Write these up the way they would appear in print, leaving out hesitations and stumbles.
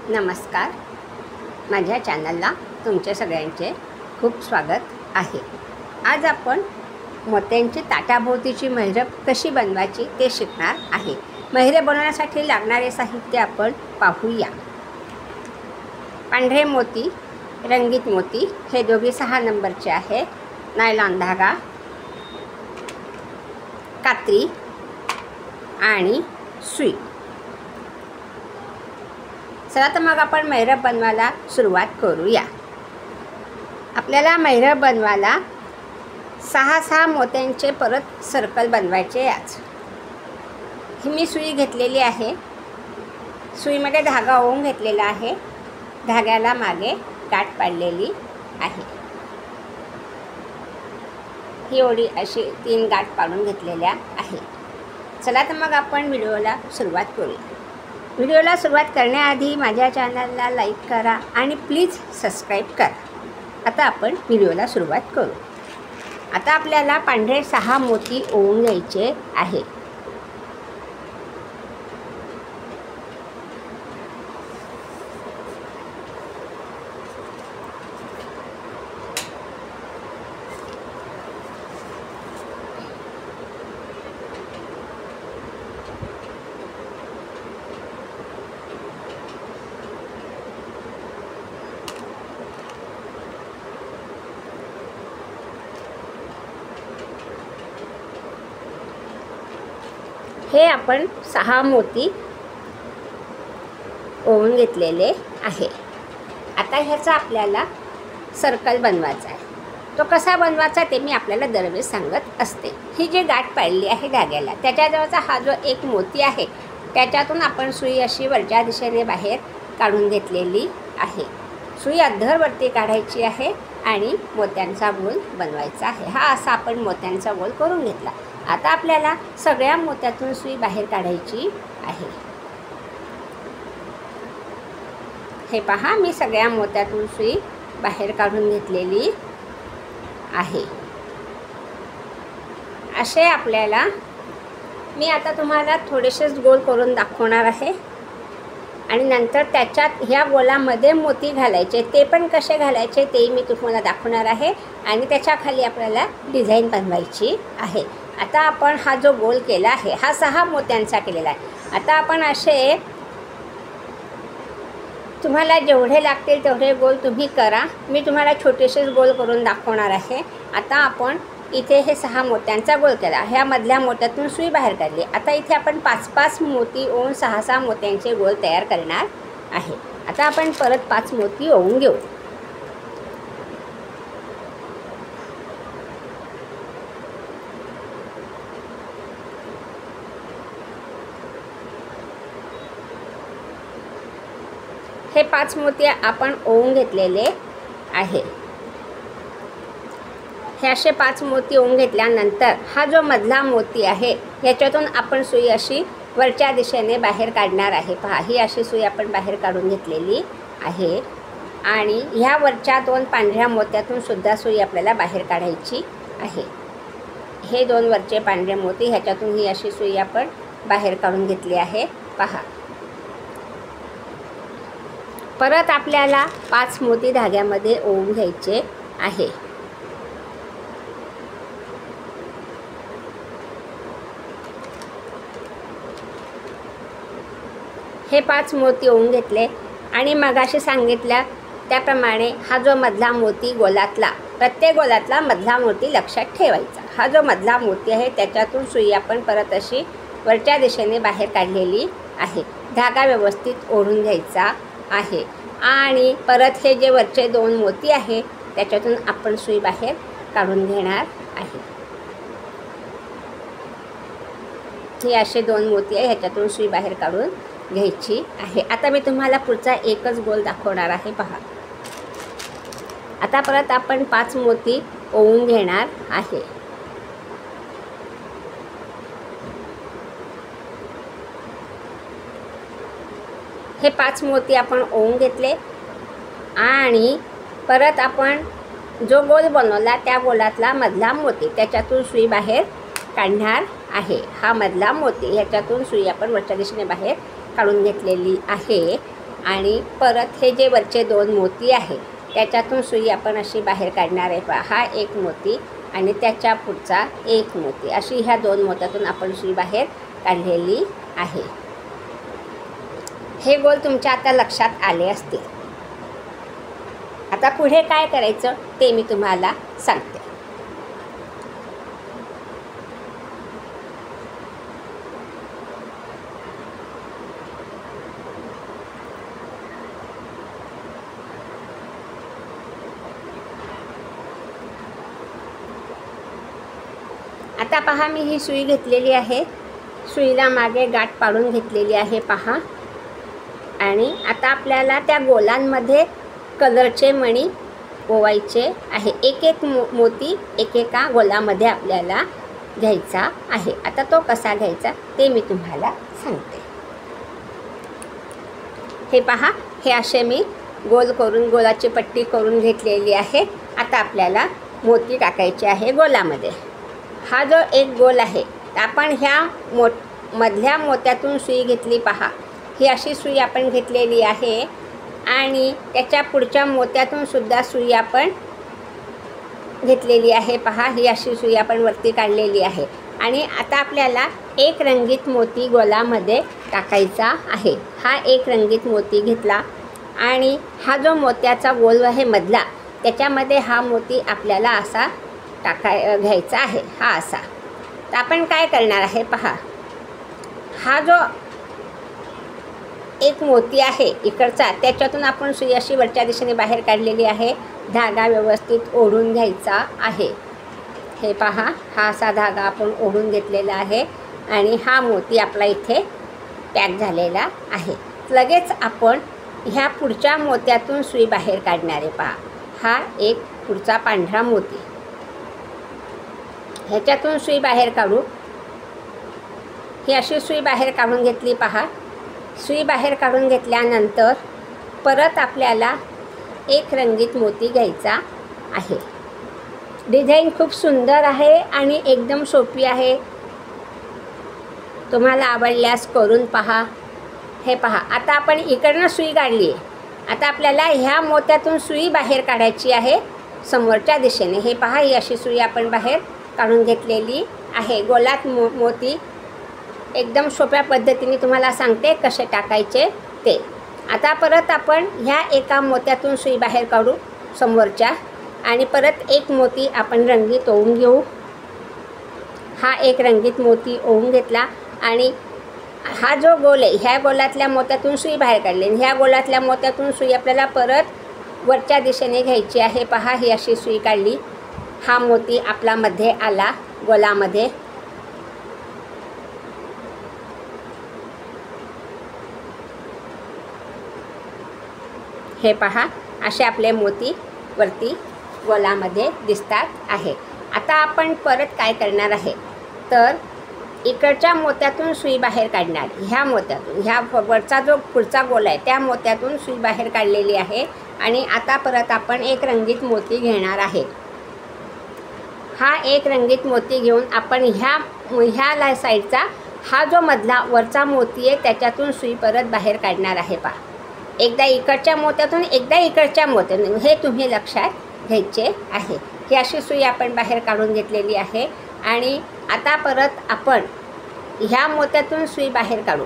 नमस्कार, माझ्या चॅनलला तुमच्या सगळ्यांचे खूप स्वागत आहे। आज आपण मोत्यांची ताटाभोवतीची महिरप कशी बनवायची ते शिकणार आहे। महिरप बनवण्यासाठी लागणारे साहित्य आपण पाहूया। पांढरे मोती, रंगीत मोती हे दोघे 6 नंबरचे आहे, नायलॉन धागा, कात्री आणि सुई। चला तर मग आपण महिरप बनवायला सुरुवात करूया। आपल्याला महिरप बनवायला 6 मोत्यांचे परत सर्कल बनवायचे। आज ही मी सुई घेतलेली आहे, सुईमध्ये धागा ओवून घेतलेला आहे, धाग्याला मागे गाठ पाडलेली आहे। ही ओळी अशी 3 गाठ पाडून घेतलेल्या आहे। चला तर मग आपण व्हिडिओला सुरुवात करूया। व्हिडिओला सुरुवात करण्याआधी माझ्या चॅनलला लाईक करा आणि प्लीज सबस्क्राईब करा। आता आपण व्हिडिओला सुरुवात करू। आता आपल्याला पांढरे 6 मोती ओवून घ्यायचे आहे। हे आपण 6 मोती ओवून घेतलेले आहे। आता ह्याचा आपल्याला सर्कल बनवायचा आहे। तो कसा बनवायचा ते मी आपल्याला दरवेळेस सांगत असते। ही जी गाठ पाडली आहे धाग्याला, त्याच्याजवळचा हा जो एक मोती आहे त्याच्यातून आपण सुई अशी वरच्या दिशेने बाहेर काढून घेतलेली आहे। सुई अद्धरवरती काढायची आहे आणि मोत्यांचा गोल बनवायचा आहे। हा असा आपण मोत्यांचा गोल करून घेतला। आता आपल्याला सगळ्या मोत्यातून सुई बाहेर काढायची आहे। हे पहा, मी सगळ्या मोत्यातून सुई बाहेर काढून घेतलेली आहे। असे आपल्याला मी आता तुम्हाला थोडेसेच गोल करून दाखवणार आहे आणि नंतर त्याच्यात ह्या गोलामध्ये मोती घालायचे। ते पण कसे घालायचे तेही मी तुम्हाला दाखवणार आहे आणि त्याच्या खाली आपल्याला डिझाईन बनवायची आहे। आता आपण हा जो गोल केला आहे हा 6 मोत्यांचा केलेला आहे। आता आपण असे तुम्हाला जेवढे लागतील तेवढे गोल तुम्ही करा। मी तुम्हाला छोटेसेच गोल करून दाखवणार आहे। आता आपण इथे हे 6 मोत्यांचा गोल केला, ह्या मधल्या मोत्यातून सुई बाहेर काढली। आता इथे आपण 5 मोती ओवून 6 मोत्यांचे गोल तयार करणार आहे। आता आपण परत 5 मोती ओवून घेऊ। हे 5 मोती आपण ओवून घेतलेले आहे। हे असे 5 मोती ओवून घेतल्यानंतर हा जो मधला मोती आहे ह्याच्यातून आपण सुई अशी वरच्या दिशेने बाहेर काढणार आहे। पहा, ही अशी सुई आपण बाहेर काढून घेतलेली आहे आणि ह्या वरच्या 2 पांढऱ्या मोत्यातून सुद्धा सुई आपल्याला बाहेर काढायची आहे। हे 2 वरचे पांढरे मोती ह्याच्यातून ही अशी सुई आपण बाहेर काढून घेतली आहे। पहा, परत आपल्याला 5 मोती धाग्यामध्ये ओवून घ्यायचे आहे। हे 5 मोती ओवून घेतले आणि मगाशी सांगितल्या त्याप्रमाणे हा जो मधला मोती गोलातला, प्रत्येक गोलातला मधला मोती लक्षात ठेवायचा। हा जो मधला मोती आहे त्याच्यातून सुई आपण परत अशी वरच्या दिशेने बाहेर काढलेली आहे। धागा व्यवस्थित ओढून घ्यायचा आहे आणि परत हे जे वरचे 2 मोती आहे त्याच्यातून आपण सुई बाहेर काढून घेणार आहे। हे असे 2 मोती आहे, ह्याच्यातून सुई बाहेर काढून घ्यायची आहे। आता मी तुम्हाला पुढचा एकच गोल दाखवणार आहे। पहा, आता परत आपण 5 मोती ओवून घेणार आहे। हे 5 मोती आपण ओवून घेतले आणि परत आपण जो गोल बनवला त्या गोलातला मधला मोती त्याच्यातून सुई बाहेर काढणार आहे। हा मधला मोती ह्याच्यातून सुई आपण वरच्या दिशेने बाहेर काढून घेतलेली आहे आणि परत हे जे वरचे 2 मोती आहे त्याच्यातून सुई आपण अशी बाहेर काढणार आहे पहा. हा एक मोती आणि त्याच्या पुढचा एक मोती, अशी ह्या 2 मोत्यातून आपण सुई बाहेर काढलेली आहे. हे गोल तुमच्या आता लक्षात आले असतील. आता पुढे काय करायचं ते मी तुम्हाला सांगते. आता पहा, मी ही सुई घेतलेली आहे. सुईला मागे गाठ पाडून घेतलेली आहे पहा. आणि आता आपल्याला त्या गोलांमध्ये कलरचे मणी ओवायचे आहे. एक एक मोती एकेका गोलामध्ये आपल्याला घ्यायचा आहे. आता तो कसा घ्यायचा ते मी तुम्हाला सांगते. हे पहा, हे असे मी गोल करून गोलाची पट्टी करून घेतलेली आहे. आता आपल्याला मोती टाकायचे आहे गोलामध्ये. हा जो एक गोल आहे आपण ह्या मधल्या मोत्यातून सुई घेतली पहा. ही अशी सुई आपण घेतलेली आहे आणि त्याच्या पुढच्या मोत्यातून सुद्धा सुई आपण घेतलेली आहे पहा. ही अशी सुई आपण वरती काढलेली आहे आणि आता आपल्याला एक रंगीत मोती गोलामध्ये टाकायचा आहे. हा एक रंगीत मोती घेतला आणि हा जो मोत्याचा गोल आहे मधला त्याच्यामध्ये हा मोती आपल्याला असा घ्यायचा आहे. हा असा. तर आपण काय करणार आहे पहा. हा जो एक मोती आहे इकडचा त्याच्यातून आपण सुई अशी वरच्या दिशेने बाहेर काढलेली आहे. धागा व्यवस्थित ओढून घ्यायचा आहे. हे पहा, हा असा धागा आपण ओढून घेतलेला आहे आणि हा मोती आपला इथे पॅक झालेला आहे. लगेच आपण ह्या पुढच्या मोत्यातून सुई बाहेर काढणार आहे पहा. हा एक पुढचा पांढरा मोती, ह्याच्यातून सुई बाहेर काढू. ही अशी सुई बाहेर काढून घेतली पहा. सुई बाहेर काढून घेतल्यानंतर परत आपल्याला एक रंगीत मोती घ्यायचा आहे. डिझाईन खूप सुंदर आहे आणि एकदम सोपी आहे. तुम्हाला आवडल्यास करून पहा. हे पहा, आता आपण इकडनं सुई काढली आहे. आता आपल्याला ह्या मोत्यातून सुई बाहेर काढायची आहे समोरच्या दिशेने. हे पहा, ही अशी सुई आपण बाहेर काढून घेतलेली आहे. गोलात मोती एकदम सोप्या पद्धतीने तुम्हाला सांगते कसे टाकायचे ते. आता परत आपण ह्या एका मोत्यातून सुई बाहेर काढू समोरच्या आणि परत एक मोती आपण रंगीत ओवून घेऊ. हा एक रंगीत मोती ओवून घेतला आणि हा जो गोल आहे ह्या गोलातल्या मोत्यातून सुई बाहेर काढली. ह्या गोलातल्या मोत्यातून सुई आपल्याला परत वरच्या दिशेने घ्यायची आहे. पहा, ही अशी सुई काढली. हा मोती आपला मध्ये आला गोलामध्ये. हे पहा, असे आपले मोती वरती गोलामध्ये दिसतात आहे. आता आपण परत काय करणार आहे तर इकडच्या मोत्यातून सुई बाहेर काढणार. ह्या मोत्यातून, ह्या वरचा जो पुढचा गोल आहे त्या मोत्यातून सुई बाहेर काढलेली आहे आणि आता परत आपण एक रंगीत मोती घेणार आहे. हा एक रंगीत मोती घेऊन आपण ह्या साईडचा हा जो मधला वरचा मोती आहे त्याच्यातून सुई परत बाहेर काढणार आहे पहा. एकदा इकडच्या मोत्यातून एकदा इकडच्या मोत्यातून, हे तुम्ही लक्षात घ्यायचे आहे. ही अशी सुई आपण बाहेर काढून घेतलेली आहे आणि आता परत आपण ह्या मोत्यातून सुई बाहेर काढू.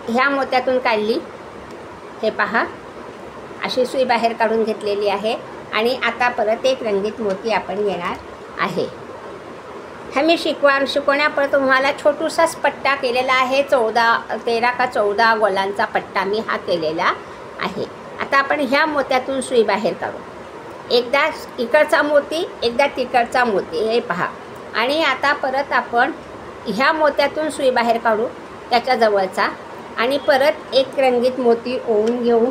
ह्या मोत्यातून काढली. हे पहा, अशी सुई बाहेर काढून घेतलेली आहे आणि आता परत एक रंगीत मोती आपण घेणार आहे. हा मी शिकवण्यापर्यंत तुम्हाला छोटूसाच पट्टा केलेला आहे. 13 का 14 गोलांचा पट्टा मी हा केलेला आहे. आता आपण ह्या मोत्यातून सुई बाहेर काढू. एकदा इकडचा मोती एकदा तिकडचा मोती, हे पहा. आणि आता परत आपण ह्या मोत्यातून सुई बाहेर काढू त्याच्या जवळचा आणि परत एक रंगीत मोती ओवून घेऊ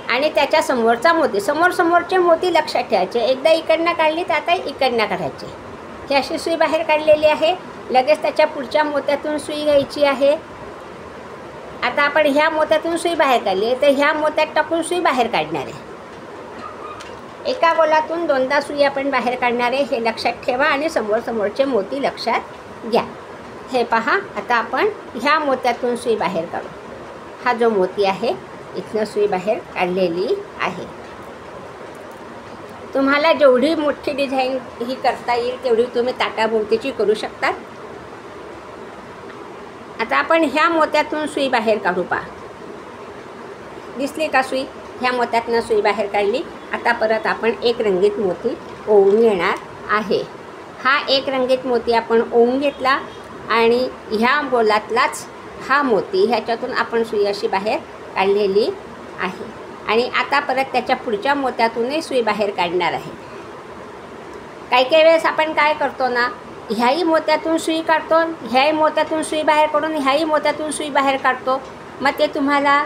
आणि त्याच्या समोरचा मोती, समोरचे मोती लक्षात ठेवायचे. एकदा इकडनं काढली तर आता इकडनं काढायचे. ही अशी सुई बाहेर काढलेली आहे. लगेच त्याच्या पुढच्या मोत्यातून सुई घ्यायची आहे. आता आपण ह्या मोत्यातून सुई बाहेर काढली तर ह्या मोत्यात टाकून सुई बाहेर काढणार आहे. एका गोलातून दोनदा सुई आपण बाहेर काढणार आहे हे लक्षात ठेवा आणि समोरचे मोती लक्षात घ्या. हे पहा, आता आपण ह्या मोत्यातून सुई बाहेर काढू. हा जो मोती आहे इथनं सुई बाहेर काढलेली आहे. तुम्हाला जेवढी मोठी डिझाईन ही करता येईल तेवढी तुम्ही ताटाभोवतीची करू शकता. आता आपण ह्या मोत्यातून सुई बाहेर काढू. पहा, दिसली का सुई? ह्या मोत्यातनं सुई बाहेर काढली. आता परत आपण एक रंगीत मोती ओवून घेणार आहे. हा एक रंगीत मोती आपण ओवून घेतला आणि ह्या गोलातलाच हा मोती ह्याच्यातून आपण सुई अशी बाहेर काढलेली आहे. आणि आता परत त्याच्या पुढच्या मोत्यातूनही सुई बाहेर काढणार आहे. काही वेळेस आपण काय करतो ना, ह्याही मोत्यातून सुई काढतो, ह्याही मोत्यातून सुई बाहेर काढून ह्याही मोत्यातून सुई बाहेर काढतो. मग ते तुम्हाला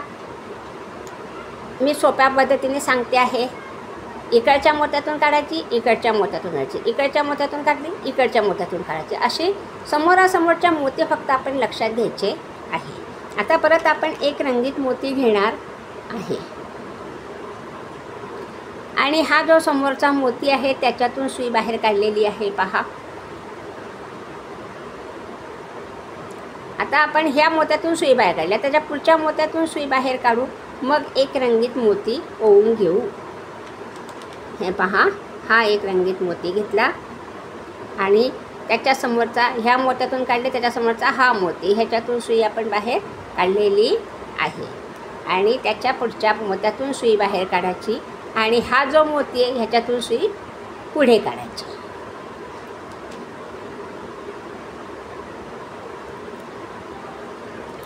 मी सोप्या पद्धतीने सांगते आहे. इकडच्या मोत्यातून काढायची, इकडच्या मोत्यातून काढायची, इकडच्या मोत्यातून काढली, इकडच्या मोत्यातून काढायची, असे समोरासमोरच्या मोती फक्त आपण लक्षात घ्यायचे आहे. आता परत आपण एक रंगीत मोती घेणार आहे आणि हा जो समोरचा मोती आहे त्याच्यातून सुई बाहेर काढलेली आहे. पहा, आता आपण ह्या मोत्यातून सुई बाहेर काढल्या, त्याच्या पुढच्या मोत्यातून सुई बाहेर काढू. मग एक रंगीत मोती ओवून घेऊ. हे पहा, हा एक रंगीत मोती घेतला आणि त्याच्यासमोरचा ह्या मोत्यातून काढले, त्याच्यासमोरचा हा मोती, ह्याच्यातून सुई आपण बाहेर काढलेली आहे. आणि त्याच्या पुढच्या मोत्यातून सुई बाहेर काढायची आणि हा जो मोती आहे ह्याच्यातून सुई पुढे काढायची.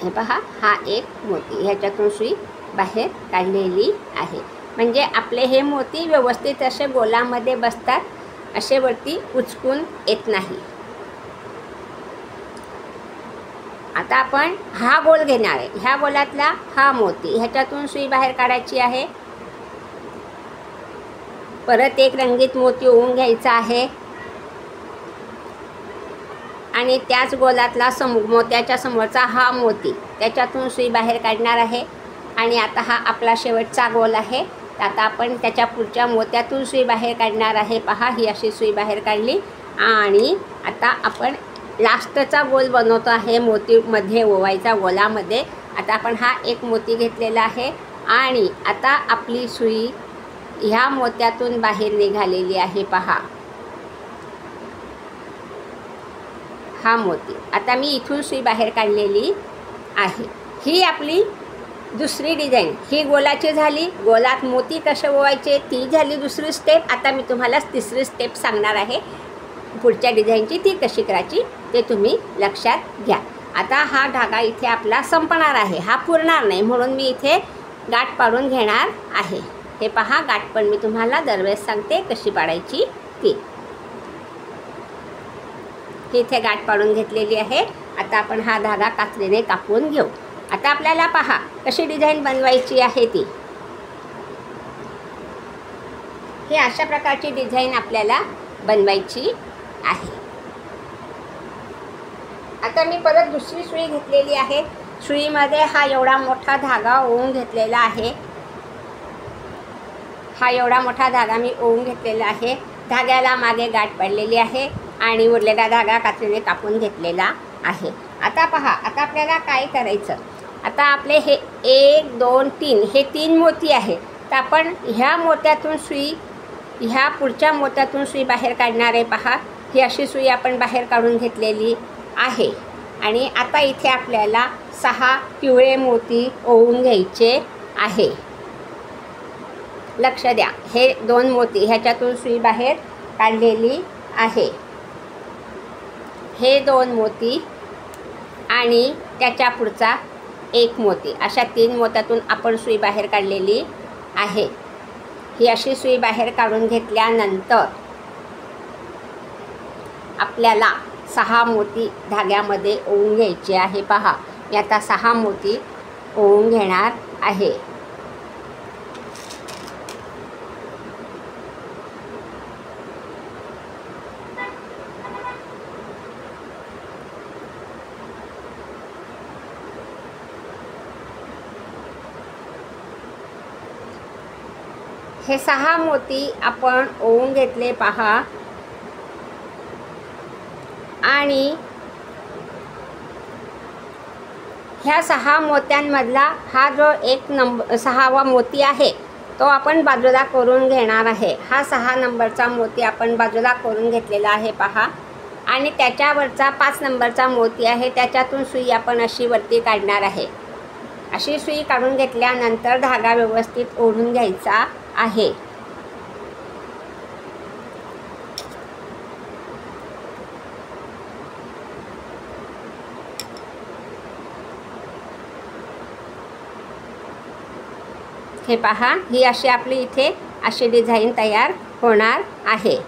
हे पहा, हा एक मोती ह्याच्यातून सुई बाहेर काढलेली आहे. म्हणजे आपले हे मोती व्यवस्थित असे गोलामध्ये बसतात, असे वरती उचकून येत नाही. आता आपण हा गोल घेणार आहे. ह्या गोलातला हा मोती ह्याच्यातून सुई बाहेर काढायची आहे. परत एक रंगीत मोती ओवून घ्यायचा आहे आणि त्याच गोलातला मोत्याच्या समोरचा हा मोती त्याच्यातून सुई बाहेर काढणार आहे. आणि आता हा आपला शेवटचा गोल आहे. आता आपण त्याच्या पुढच्या मोत्यातून सुई बाहेर काढणार आहे. पहा, ही अशी सुई बाहेर काढली आणि आता आपण लास्टचा गोल बनवतो आहे मोतीमध्ये ओवायचा गोलामध्ये. आता आपण हा एक मोती घेतलेला आहे आणि आता आपली सुई ह्या मोत्यातून बाहेर निघालेली आहे. पहा, हा मोती आता मी इथून सुई बाहेर काढलेली आहे. ही आपली दुसरी डिझाईन. ही गोलाची झाली. गोलात मोती कसे ओवायचे ती झाली दुसरी स्टेप. आता मी तुम्हाला तिसरी स्टेप सांगणार आहे पुढच्या डिझाईनची, ती कशी करायची ते तुम्ही लक्षात घ्या. आता हा धागा इथे आपला संपणार आहे, हा पुरणार नाही, म्हणून मी इथे गाठ पाडून घेणार आहे. हे पहा, गाठ पण मी तुम्हाला दरवेळेस सांगते कशी पाडायची ती. इथे गाठ पाडून घेतलेली आहे. आता आपण हा धागा कात्रीने कापून घेऊ. आता आपल्याला पहा कशी डिझाईन बनवायची आहे ती. हे अशा प्रकारची डिझाईन आपल्याला बनवायची आहे. आता मी परत दुसरी सुई घेतलेली आहे. सुईमध्ये हा एवढा मोठा धागा ओवून घेतलेला आहे. हा एवढा मोठा धागा मी ओवून घेतलेला आहे. धाग्याला मागे गाठ पडलेली आहे आणि उरलेला धागा कात्रीने कापून घेतलेला आहे. आता पहा, आता आपल्याला काय करायचं. आता आपले हे 1 2 3 हे 3 मोती आहे. तर आपण ह्या मोत्यातून सुई ह्या पुढच्या मोत्यातून सुई बाहेर काढणार आहे. पहा, ही अशी सुई आपण बाहेर काढून घेतलेली आहे. आणि आता इथे आपल्याला 6 पिवळे मोती ओवून घ्यायचे आहे. लक्ष द्या, हे 2 मोती ह्याच्यातून सुई बाहेर काढलेली आहे. हे 2 मोती आणि त्याच्या पुढचा 1 मोती, अशा 3 मोत्यातून आपण सुई बाहेर काढलेली आहे. ही अशी सुई बाहेर काढून घेतल्यानंतर आपल्याला 6 मोती धाग्यामध्ये ओवून घ्यायचे आहे. पहा, मी आता 6 मोती ओवून घेणार आहे. हे 6 मोती आपण ओवून घेतले पहा. आणि ह्या 6 मोत्यांमधला हा जो 6वा मोती आहे तो आपण बाजूला करून घेणार आहे. हा 6 नंबरचा मोती आपण बाजूला करून घेतलेला आहे पहा. आणि त्याच्यावरचा 5 नंबरचा मोती आहे त्याच्यातून सुई आपण अशी वरती काढणार आहे. अशी सुई काढून घेतल्यानंतर धागा व्यवस्थित ओढून घ्यायचा आहे. हे पहा, ही अशी आपली इथे अशी डिझाईन तयार होणार आहे.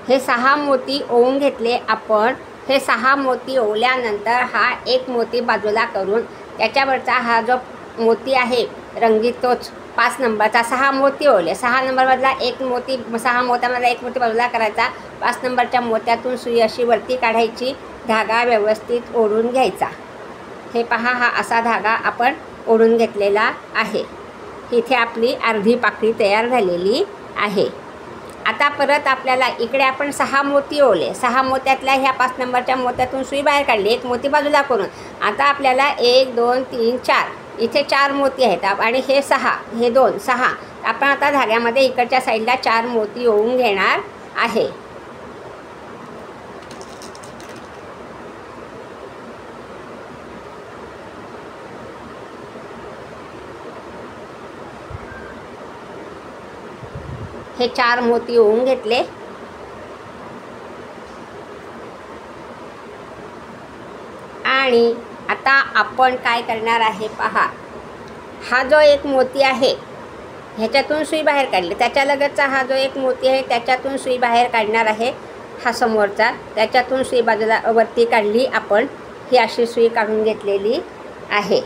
हे 6 मोती ओवून घेतले आपण. हे 6 मोती ओवल्यानंतर हा एक मोती बाजूला करून त्याच्यावरचा हा जो मोती आहे रंगीत तोच 5 नंबरचा 6 मोती ओवले. 6 नंबरमधला एक मोती 6 मोत्यामधला एक मोती बाजूला करायचा. 5 नंबरच्या मोत्यातून सुई अशी वरती काढायची. धागा व्यवस्थित ओढून घ्यायचा. हे पहा, हा असा धागा आपण ओढून घेतलेला आहे. इथे आपली अर्धी पाकळी तयार झालेली आहे. आता परत आपल्याला इकडे आपण 6 मोती ओवले. 6 मोत्यातल्या ह्या 5 नंबरच्या मोत्यातून सुई बाहेर काढली. एक मोती बाजूला करून आता आपल्याला 1 2 3 4 इथे 4 मोती आहेत. आणि हे 6 हे 2 6 आपण आता धाग्यामध्ये इकडच्या साईडला 4 मोती ओवून घेणार आहे. हे 4 मोती ओवून घेतले. आणि आता आपण काय करणार आहे पहा. हा जो एक मोती आहे ह्याच्यातून सुई बाहेर काढली. त्याच्या लगतचा हा जो एक मोती आहे त्याच्यातून सुई बाहेर काढणार आहे. हा समोरचा त्याच्यातून सुई बाजूला वरती काढली आपण. ही अशी सुई काढून घेतलेली आहे.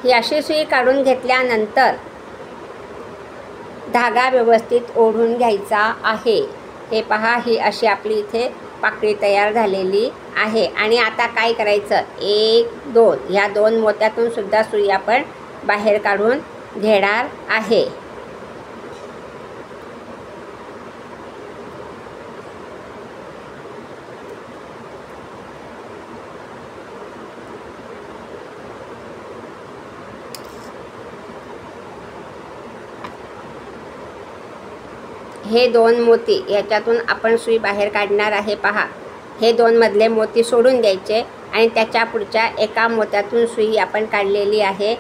ही अशी सुई काढून घेतल्यानंतर धागा व्यवस्थित ओढून घ्यायचा आहे. हे पहा, ही अशी आपली इथे पाकळी तयार झालेली आहे. आणि आता काय करायचं, 1 2 ह्या 2 मोत्यातून सुद्धा सुई आपण बाहेर काढून घेणार आहे. हे 2 मोती याच्यातून आपण सुई बाहेर काढणार आहे पहा. हे 2 मधले मोती सोडून द्यायचे आणि त्याच्या पुढच्या एका मोत्यातून सुई आपण काढलेली आहे.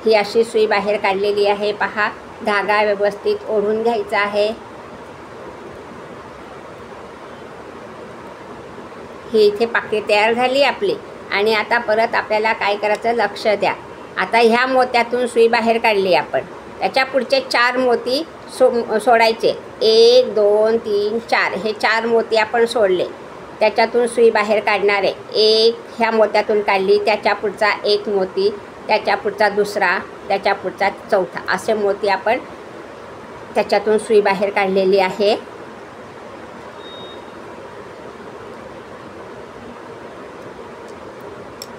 ही अशी सुई बाहेर काढलेली आहे पहा. धागा व्यवस्थित ओढून घ्यायचा आहे. ही इथे पाकळी तयार झाली आपली. आणि आता परत आपल्याला काय करायचं, लक्ष द्या. आता ह्या मोत्यातून सुई बाहेर काढली आपण. त्याच्या पुढचे 4 मोती सोडायचे. 1 2 3 4 हे 4 मोती आपण सोडले. त्याच्यातून सुई बाहेर काढणारे. 1 ह्या मोत्यातून काढली. त्याच्या पुढचा 1 मोती. त्याच्या पुढचा दुसरा. त्याच्या पुढचा चौथा. असे मोती आपण त्याच्यातून सुई बाहेर काढलेली आहे.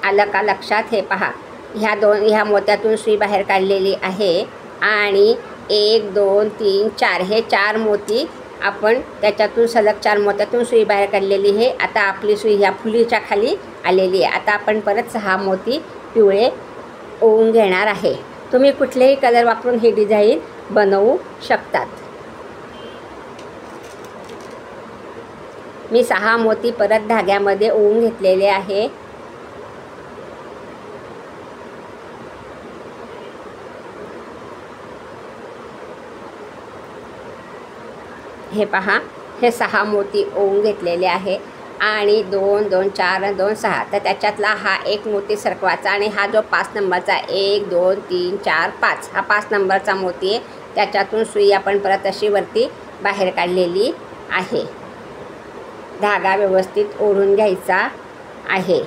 आलं का लक्षात. हे पहा, ह्या मोत्यातून सुई बाहेर काढलेली आहे. आणि 1 2 3 4 हे 4 मोती आपण त्याच्यातून सलग 4 मोत्यातून सुई बाहेर काढलेली आहे. आता आपली सुई ह्या फुलीच्या खाली आलेली आहे. आता आपण परत 6 मोती पिवळे ओवून घेणार आहे. तुम्ही कुठलेही कलर वापरून ही डिझाईन बनवू शकतात. मी 6 मोती परत धाग्यामध्ये ओवून घेतलेले आहे. हे पहा, हे 6 मोती ओवून घेतलेले आहे. आणि 2 2 4 2 6 तर त्याच्यातला हा एक मोती सरकवायचा. आणि हा जो 5 नंबरचा 1 2 3 4 5 हा 5 नंबरचा मोती आहे. त्याच्यातून सुई आपण परत अशी वरती बाहेर काढलेली आहे. धागा व्यवस्थित ओढून घ्यायचा आहे.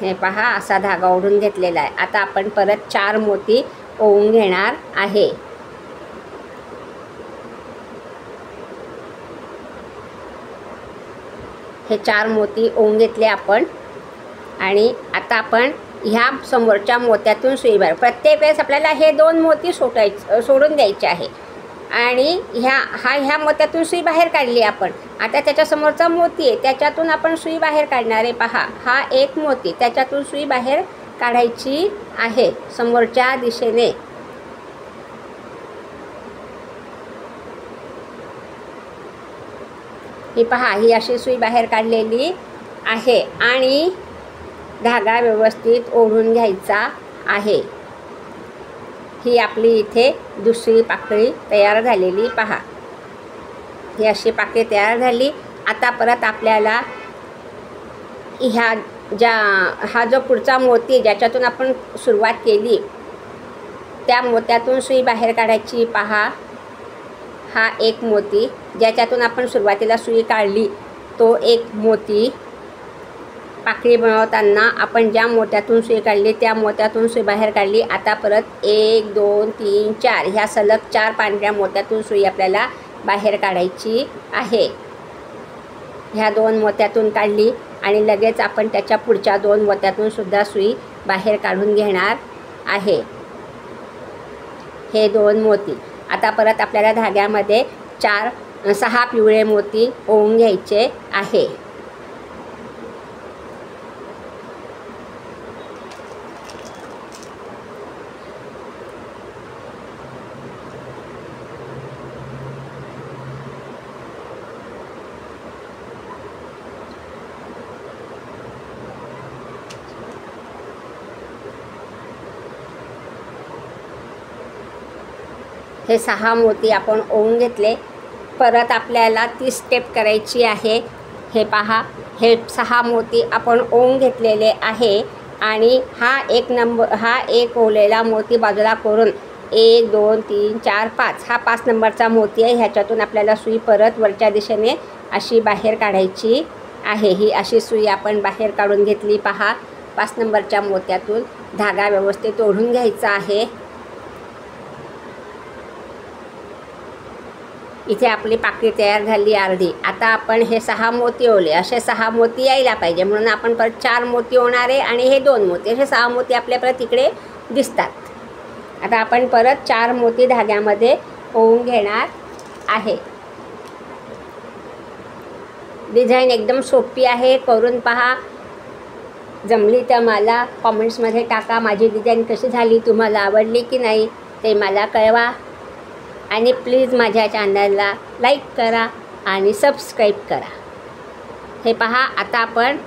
हे पहा, असा धागा ओढून घेतलेला आहे. आता आपण परत 4 मोती ओवून घेणार आहे. हे 4 मोती ओवून घेतले आपण आणि आता आपण ह्या समोरच्या मोत्यातून सुई बाहेर, प्रत्येक वेळेस आपल्याला हे 2 मोती सोडून द्यायचे आहे आणि ह्या मोत्यातून सुई बाहेर काढली आपण. आता त्याच्या समोरचा मोती आहे त्याच्यातून आपण सुई बाहेर काढणार आहे. पहा, हा एक मोती, त्याच्यातून सुई बाहेर काढायची आहे समोरच्या दिशेने. ही पहा, ही अशी सुई बाहेर काढलेली आहे आणि धागा व्यवस्थित ओढून घ्यायचा आहे. ही आपली इथे दुसरी पाकळी तयार झालेली पहा. ही अशी पाकळी तयार झाली. आता परत आपल्याला हा जो पुढचा मोती ज्याच्यातून आपण सुरुवात केली त्या मोत्यातून सुई बाहेर काढायची. पहा, हा एक मोती ज्याच्यातून आपण सुरुवातीला सुई काढली तो एक मोती. पाकळी बनवताना आपण ज्या मोत्यातून सुई काढली त्या मोत्यातून सुई बाहेर काढली. आता परत 1 2 3 4 ह्या सलग 4 पांढऱ्या मोत्यातून सुई आपल्याला बाहेर काढायची आहे. ह्या 2 मोत्यातून काढली आणि लगेच आपण त्याच्या पुढच्या 2 मोत्यातून सुद्धा सुई बाहेर काढून घेणार आहे. हे 2 मोती. आता परत आपल्याला धाग्यामध्ये 6 पिवळे मोती ओवून घ्यायचे आहे. हे 6 मोती आपण ओवून घेतले. परत आपल्याला ती स्टेप करायची आहे. हे पहा, हे 6 मोती आपण ओवून घेतलेले आहे आणि हा एक ओवलेला मोती बाजूला करून 1 2 3 4 5 हा 5 नंबरचा मोती आहे. ह्याच्यातून आपल्याला सुई परत वरच्या दिशेने अशी बाहेर काढायची आहे. ही अशी सुई आपण बाहेर काढून घेतली. पहा, 5 नंबरच्या मोत्यातून धागा व्यवस्थित ओढून घ्यायचा आहे. इथे आपली पाकळी तयार झाली अर्धी. आता आपण हे 6 मोती ओवले, असे 6 मोती यायला पाहिजे म्हणून आपण परत 4 मोती ओवणार आहे आणि हे 2 मोती, असे 6 मोती आपल्या परत इकडे दिसतात. आता आपण परत 4 मोती धाग्यामध्ये ओवून घेणार आहे. डिझाईन एकदम सोपी आहे, करून पहा. जमली तर मला कॉमेंट्समध्ये टाका. माझी डिझाईन कशी झाली, तुम्हाला आवडली की नाही ते मला कळवा. आणि प्लीज माझ्या चॅनलला लाईक करा आणि सबस्क्राईब करा. हे पहा, आता आपण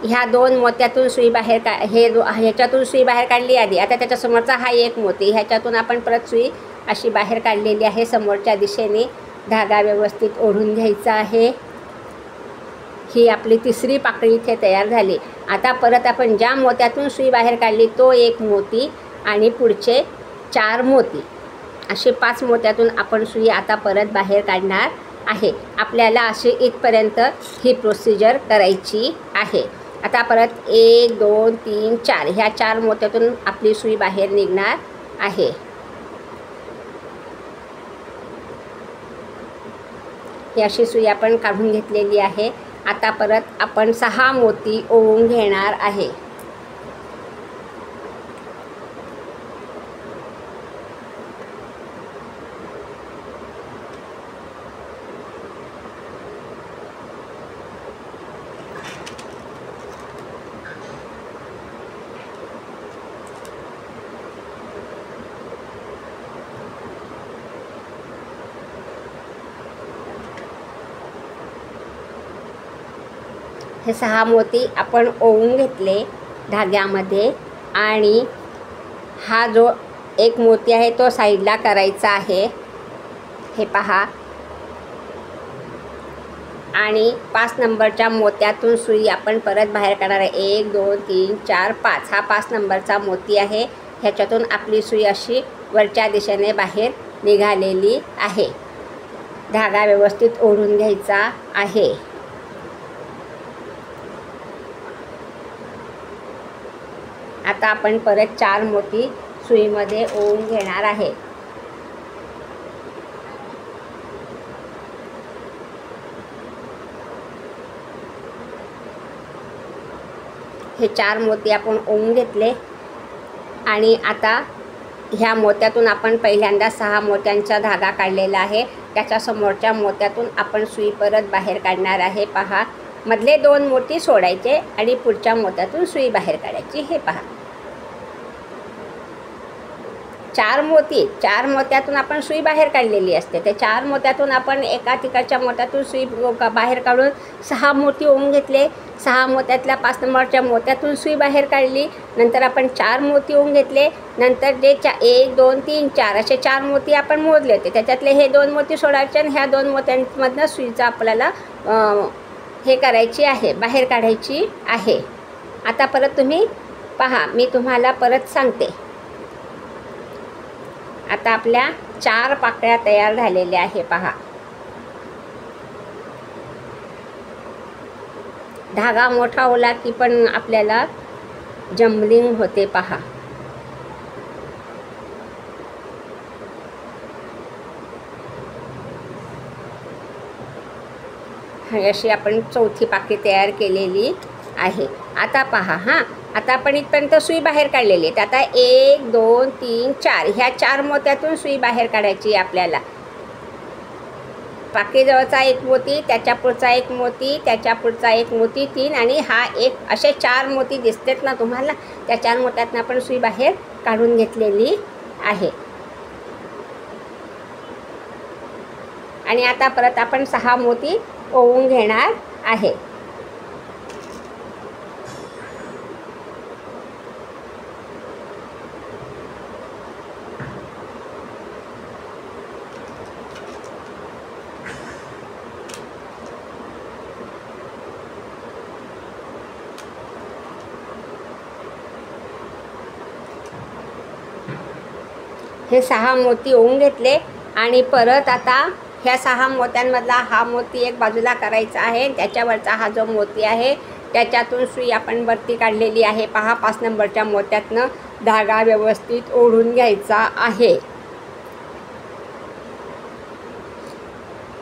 ह्या 2 मोत्यातून सुई बाहेर ह्याच्यातून सुई बाहेर काढली आधी. आता त्याच्यासमोरचा हा एक मोती, ह्याच्यातून आपण परत सुई अशी बाहेर काढलेली आहे समोरच्या दिशेने. धागा व्यवस्थित ओढून घ्यायचा आहे. ही आपली तिसरी पाकळी इथे तयार झाली. आता परत आपण ज्या मोत्यातून सुई बाहेर काढली तो एक मोती आणि पुढचे 4 मोती, असे 5 मोत्यातून आपण सुई आता परत बाहेर काढणार आहे. आपल्याला अशी इथपर्यंत ही प्रोसिजर करायची आहे. आता परत 1 2 3 4 ह्या 4 मोत्यातून आपली सुई बाहेर निघणार आहे. ही अशी सुई आपण काढून घेतलेली आहे. आता परत आपण 6 मोती ओवून घेणार आहे. हे 6 मोती आपण ओवून घेतले धाग्यामध्ये आणि हा जो एक मोती आहे तो साईडला करायचा आहे. हे पहा, आणि 5 नंबरच्या मोत्यातून सुई आपण परत बाहेर काढणार आहे. 1 2 3 4 5 हा 5 नंबरचा मोती आहे. ह्याच्यातून आपली सुई अशी वरच्या दिशेने बाहेर निघालेली आहे. धागा व्यवस्थित ओढून घ्यायचा आहे. आता आपण परत 4 मोती सुईमध्ये ओवून घेणार आहे. हे 4 मोती आपण ओवून घेतले आणि आता ह्या मोत्यातून आपण पहिल्यांदा 6 मोत्यांचा धागा काढलेला आहे. त्याच्या समोरच्या मोत्यातून आपण सुई परत बाहेर काढणार आहे. पहा, मधले 2 मोती सोडायचे आणि पुढच्या मोत्यातून सुई बाहेर काढायची. हे पहा, 4 मोत्यातून आपण सुई बाहेर काढलेली असते. त्या 4 मोत्यातून आपण एका तिकडच्या मोत्यातून सुई बाहेर काढून 6 मोती ओवून घेतले. 6 मोत्यातल्या 5 नंबरच्या मोत्यातून सुई बाहेर काढली. नंतर आपण 4 मोती ओवून घेतले. नंतर जे 1 2 3 4 असे 4 मोती आपण मोजले होते, त्याच्यातले हे 2 मोती सोडायचे आणि ह्या 2 मोत्यांमधनं सुईचा आपल्याला हे करायची आहे, बाहेर काढायची आहे. आता परत तुम्ही पहा, मी तुम्हाला परत सांगते. आता आपल्या 4 पाकळ्या तयार झालेल्या आहे. पहा, धागा मोठा होला की पण आपल्याला जम्बलिंग होते. पहा, अशी आपण 4थी पाकळी तयार केलेली आहे. आता पहा, आता आपण इथपर्यंत सुई बाहेर काढलेली आहे. आता 1 2 3 4 ह्या 4 मोत्यातून सुई बाहेर काढायची आपल्याला. पाकळीजवळचा 1 मोती, त्याच्या पुढचा 1 मोती, त्याच्या पुढचा 1 मोती, 3 आणि हा 1, असे 4 मोती दिसतात ना तुम्हाला. त्या 4 मोत्यातून आपण सुई बाहेर काढून घेतलेली आहे. आणि आता परत आपण 6 मोती ओवून घेणार आहे. हे 6 मोती ओवून घेतले आणि परत आता ह्या 6 मोत्यांमधला हा मोती एक बाजूला करायचा आहे. त्याच्यावरचा हा जो मोती आहे त्याच्यातून सुई आपण वरती काढलेली आहे. पहा, 5 नंबरच्या मोत्यातनं धागा व्यवस्थित ओढून घ्यायचा आहे.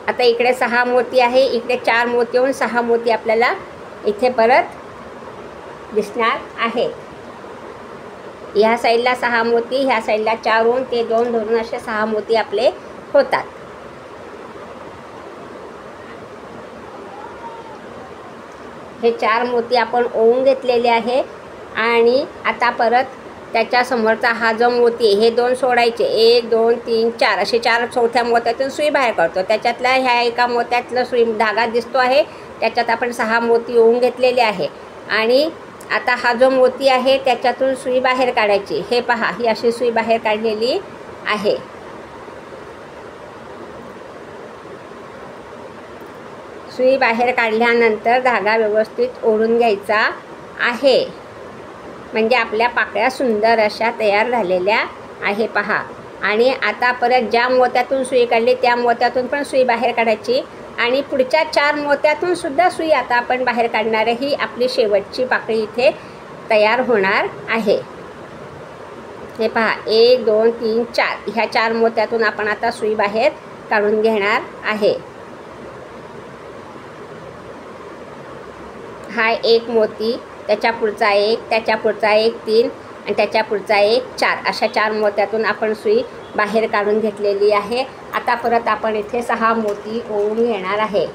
आता इकडे 6 मोती आहे, इकडे 4 मोती होऊन 6 मोती आपल्याला इथे परत दिसणार आहे. ह्या साईडला 6 मोती, ह्या साईडला 4 होऊन ते 2 धरून असे 6 मोती आपले होतात. हे 4 मोती आपण ओवून घेतलेले आहे आणि आता परत त्याच्या समोरचा हा जो मोती आहे हे 2 सोडायचे. 1 2 3 4 असे 4 चौथ्या मोत्यातून सुई बाहेर काढतो. त्याच्यातल्या ह्या एका मोत्यातलं सुई धागा दिसतो आहे, त्याच्यात आपण 6 मोती ओवून घेतलेले आहे. आणि आता हा जो मोती आहे त्याच्यातून सुई बाहेर काढायची. हे पहा, ही अशी सुई बाहेर काढलेली आहे. सुई बाहेर काढल्यानंतर धागा व्यवस्थित ओढून घ्यायचा आहे. म्हणजे आपल्या पाकळ्या सुंदर अशा तयार झालेल्या आहे. पहा, आणि आता परत ज्या मोत्यातून सुई काढली त्या मोत्यातून पण सुई बाहेर काढायची आणि पुढच्या 4 मोत्यातून सुद्धा सुई आता आपण बाहेर काढणार आहे. ही आपली शेवटची पाकळी इथे तयार होणार आहे. हे पहा, 1 2 3 4 ह्या 4 मोत्यातून आपण आता सुई बाहेर काढून घेणार आहे. हा 1 मोती, त्याच्या पुढचा 1, त्याच्या पुढचा 1 3 आणि त्याच्या पुढचा 1 4 अशा 4 मोत्यातून आपण सुई बाहेर काढून घेतलेली आहे. आता परत आपण इथे 6 मोती ओवून घेणार आहे.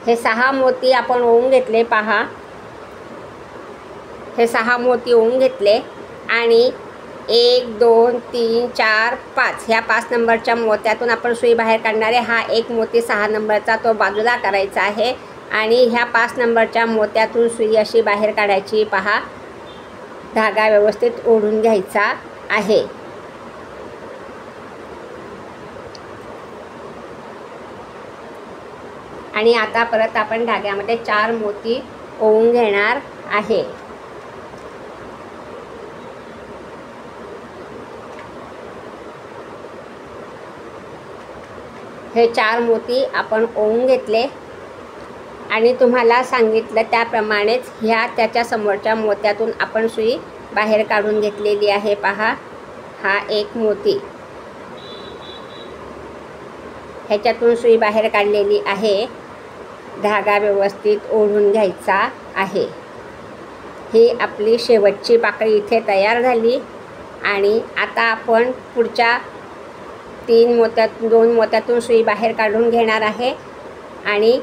हे 6 मोती आपण ओवून घेतले. पहा, हे 6 मोती ओवून घेतले आणि 1 2 3 4 5 ह्या 5 नंबरच्या मोत्यातून आपण सुई बाहेर काढणार आहे. हा 1 मोती 6 नंबरचा तो बाजूला करायचा आहे आणि ह्या 5 नंबरच्या मोत्यातून सुई अशी बाहेर काढायची. पहा, धागा व्यवस्थित ओढून घ्यायचा आहे. आणि आता परत आपण धाग्यामध्ये 4 मोती ओवून घेणार आहे. हे 4 मोती आपण ओवून घेतले आणि तुम्हाला सांगितलं त्याप्रमाणेच ह्या त्याच्या समोरच्या मोत्यातून आपण सुई बाहेर काढून घेतलेली आहे. पहा, हा एक मोती ह्याच्यातून सुई बाहेर काढलेली आहे. धागा व्यवस्थित ओढून घ्यायचा आहे. ही आपली शेवटची पाकळी इथे तयार झाली. आणि आता आपण पुढच्या 2 मोत्यातून सुई बाहेर काढून घेणार आहे. आणि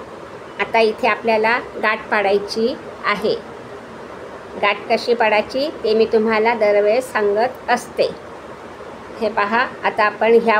आता इथे आपल्याला गाठ पाडायची आहे. गाठ कशी पाडायची ते मी तुम्हाला दरवेळेस सांगत असते. हे पहा, आता आपण ह्या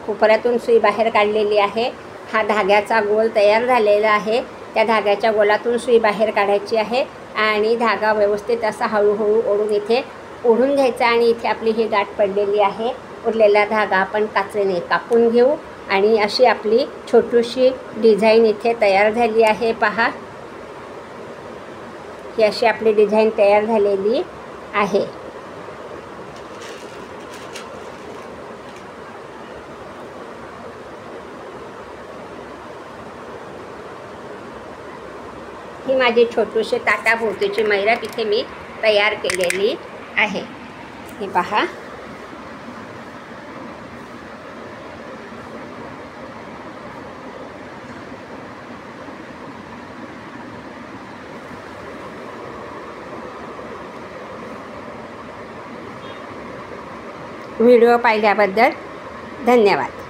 कोपऱ्यातून सुई बाहेर काढलेली आहे. हा धाग्याचा गोल तयार झालेला आहे. त्या धाग्याच्या गोलातून सुई बाहेर काढायची आहे आणि धागा व्यवस्थित असा हळूहळू ओढून इथे ओढून घ्यायचा. आणि इथे आपली ही गाठ पडलेली आहे. उरलेला धागा आपण काचेने कापून घेऊ आणि अशी आपली छोटीशी डिझाईन इथे तयार झाली आहे. पहा, ही अशी आपली डिझाईन तयार झालेली आहे. ही माझी छोटीशी ताटाभोवतीची मैराप इथे मी तयार केलेली आहे. हे पहा, व्हिडिओ पाहिल्याबद्दल धन्यवाद.